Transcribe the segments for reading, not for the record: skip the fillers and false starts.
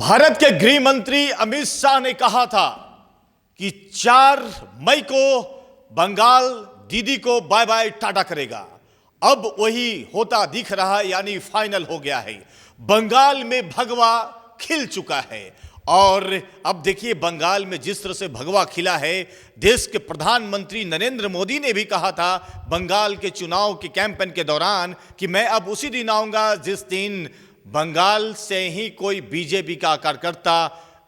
भारत के गृह मंत्री अमित शाह ने कहा था कि 4 मई को बंगाल दीदी को बाय बाय टाटा करेगा। अब वही होता दिख रहा है, यानी फाइनल हो गया है। बंगाल में भगवा खिल चुका है और अब देखिए बंगाल में जिस तरह से भगवा खिला है, देश के प्रधानमंत्री नरेंद्र मोदी ने भी कहा था बंगाल के चुनाव के कैंपेन के दौरान कि मैं अब उसी दिन आऊंगा जिस दिन बंगाल से ही कोई बीजेपी का कार्यकर्ता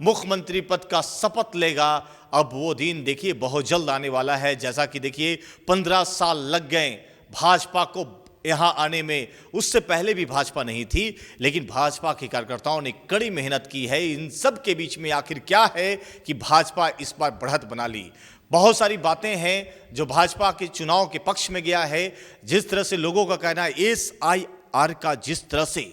मुख्यमंत्री पद का शपथ लेगा। अब वो दिन देखिए बहुत जल्द आने वाला है। जैसा कि देखिए 15 साल लग गए भाजपा को यहां आने में, उससे पहले भी भाजपा नहीं थी, लेकिन भाजपा के कार्यकर्ताओं ने कड़ी मेहनत की है। इन सब के बीच में आखिर क्या है कि भाजपा इस बार बढ़त बना ली। बहुत सारी बातें हैं जो भाजपा के चुनाव के पक्ष में गया है। जिस तरह से लोगों का कहना है SIR का जिस तरह से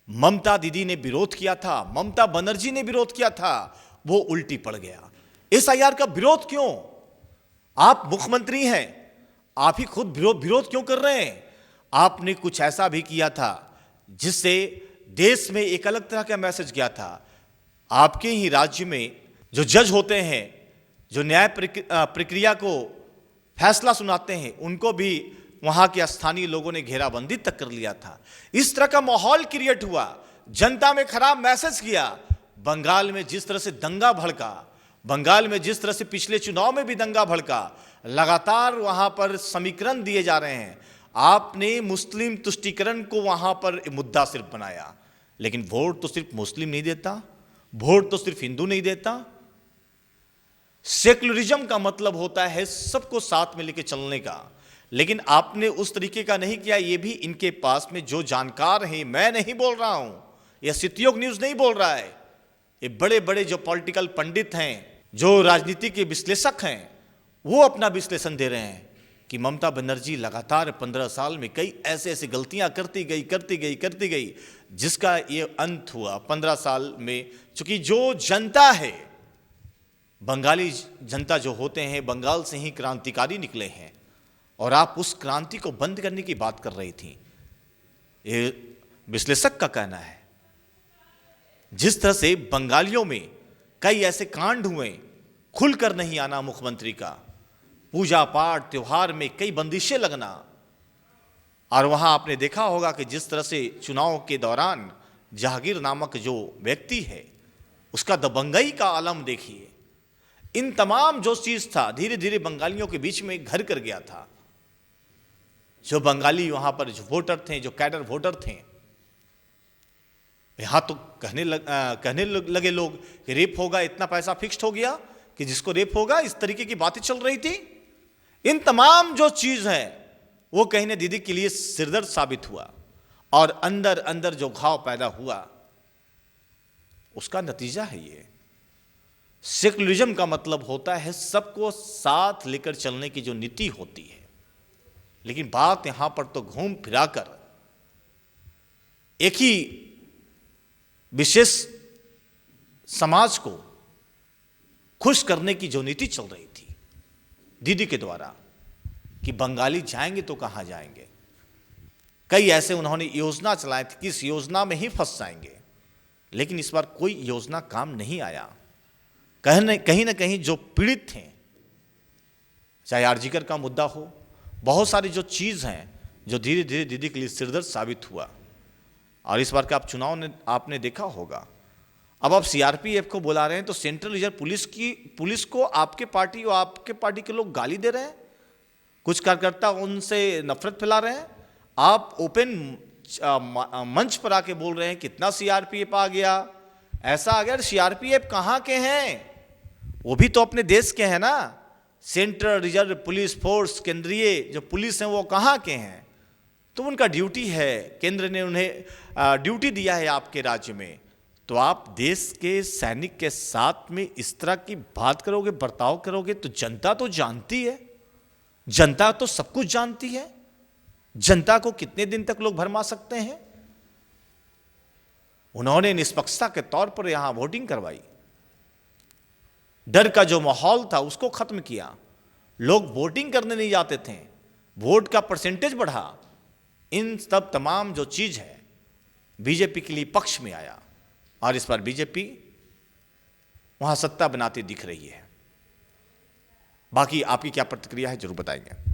ममता दीदी ने विरोध किया था, ममता बनर्जी ने विरोध किया था, वो उल्टी पड़ गया। SIR का विरोध क्यों? आप मुख्यमंत्री हैं, आप ही खुद विरोध क्यों कर रहे हैं? आपने कुछ ऐसा भी किया था जिससे देश में एक अलग तरह का मैसेज गया था। आपके ही राज्य में जो जज होते हैं, जो न्याय प्रक्रिया को फैसला सुनाते हैं, उनको भी वहां के स्थानीय लोगों ने घेराबंदी तक कर लिया था। इस तरह का माहौल क्रिएट हुआ, जनता में खराब मैसेज किया। बंगाल में जिस तरह से दंगा भड़का, बंगाल में जिस तरह से पिछले चुनाव में भी दंगा भड़का, लगातार वहां पर समीकरण दिए जा रहे हैं। आपने मुस्लिम तुष्टीकरण को वहां पर मुद्दा सिर्फ बनाया, लेकिन वोट तो सिर्फ मुस्लिम नहीं देता, वोट तो सिर्फ हिंदू नहीं देता। सेक्युलरिज्म का मतलब होता है सबको साथ में लेके चलने का, लेकिन आपने उस तरीके का नहीं किया। ये भी इनके पास में जो जानकार हैं, मैं नहीं बोल रहा हूं, यह सितयोग न्यूज नहीं बोल रहा है, ये बड़े बड़े जो पॉलिटिकल पंडित हैं, जो राजनीति के विश्लेषक हैं, वो अपना विश्लेषण दे रहे हैं कि ममता बनर्जी लगातार 15 साल में कई ऐसे गलतियां करती गई, जिसका ये अंत हुआ 15 साल में। चूंकि जो जनता है, बंगाली जनता जो होते हैं, बंगाल से ही क्रांतिकारी निकले हैं, और आप उस क्रांति को बंद करने की बात कर रही थी, ये विश्लेषक का कहना है। जिस तरह से बंगालियों में कई ऐसे कांड हुए, खुलकर नहीं आना मुख्यमंत्री का, पूजा पाठ त्योहार में कई बंदिशें लगना, और वहां आपने देखा होगा कि जिस तरह से चुनाव के दौरान जहांगीर नामक जो व्यक्ति है, उसका दबंगई का आलम देखिए। इन तमाम जो चीज था धीरे धीरे बंगालियों के बीच में घर कर गया था। जो बंगाली वहां पर जो वोटर थे, जो कैडर वोटर थे, यहां तो कहने लगे लोग कि रेप होगा, इतना पैसा फिक्स्ड हो गया कि जिसको रेप होगा, इस तरीके की बातें चल रही थी। इन तमाम जो चीज है वो कहीं ना दीदी के लिए सिरदर्द साबित हुआ, और अंदर अंदर जो घाव पैदा हुआ उसका नतीजा है ये। सेक्युलरिज्म का मतलब होता है सबको साथ लेकर चलने की जो नीति होती है, लेकिन बात यहां पर तो घूम फिराकर एक ही विशेष समाज को खुश करने की जो नीति चल रही थी दीदी के द्वारा कि बंगाली जाएंगे तो कहां जाएंगे। कई ऐसे उन्होंने योजना चलाए थे कि इस योजना में ही फंस जाएंगे, लेकिन इस बार कोई योजना काम नहीं आया। कहीं ना कहीं जो पीड़ित थे, चाहे आरजीकर का मुद्दा हो, बहुत सारी जो चीज हैं जो धीरे धीरे दीदी के लिए सिरदर्द साबित हुआ। और इस बार का आप चुनाव ने आपने देखा होगा, अब आप CRPF को बुला रहे हैं तो सेंट्रल रिजर्व पुलिस को आपके पार्टी के लोग गाली दे रहे हैं, कुछ कार्यकर्ता उनसे नफरत फैला रहे हैं। आप ओपन मंच पर आके बोल रहे हैं कितना CRPF आ गया, ऐसा आ गया। CRPF कहाँ के हैं? वो भी तो अपने देश के हैं ना। सेंट्रल रिजर्व पुलिस फोर्स, केंद्रीय जो पुलिस हैं, वो कहाँ के हैं? तो उनका ड्यूटी है, केंद्र ने उन्हें ड्यूटी दिया है आपके राज्य में। तो आप देश के सैनिक के साथ में इस तरह की बात करोगे, बर्ताव करोगे, तो जनता तो जानती है, जनता तो सब कुछ जानती है। जनता को कितने दिन तक लोग भरमा सकते हैं? उन्होंने निष्पक्षता के तौर पर यहां वोटिंग करवाई, डर का जो माहौल था उसको खत्म किया, लोग वोटिंग करने नहीं जाते थे, वोट का परसेंटेज बढ़ा। इन सब तमाम जो चीज है बीजेपी के लिए पक्ष में आया, और इस पर बीजेपी वहां सत्ता बनाती दिख रही है। बाकी आपकी क्या प्रतिक्रिया है, जरूर बताएंगे।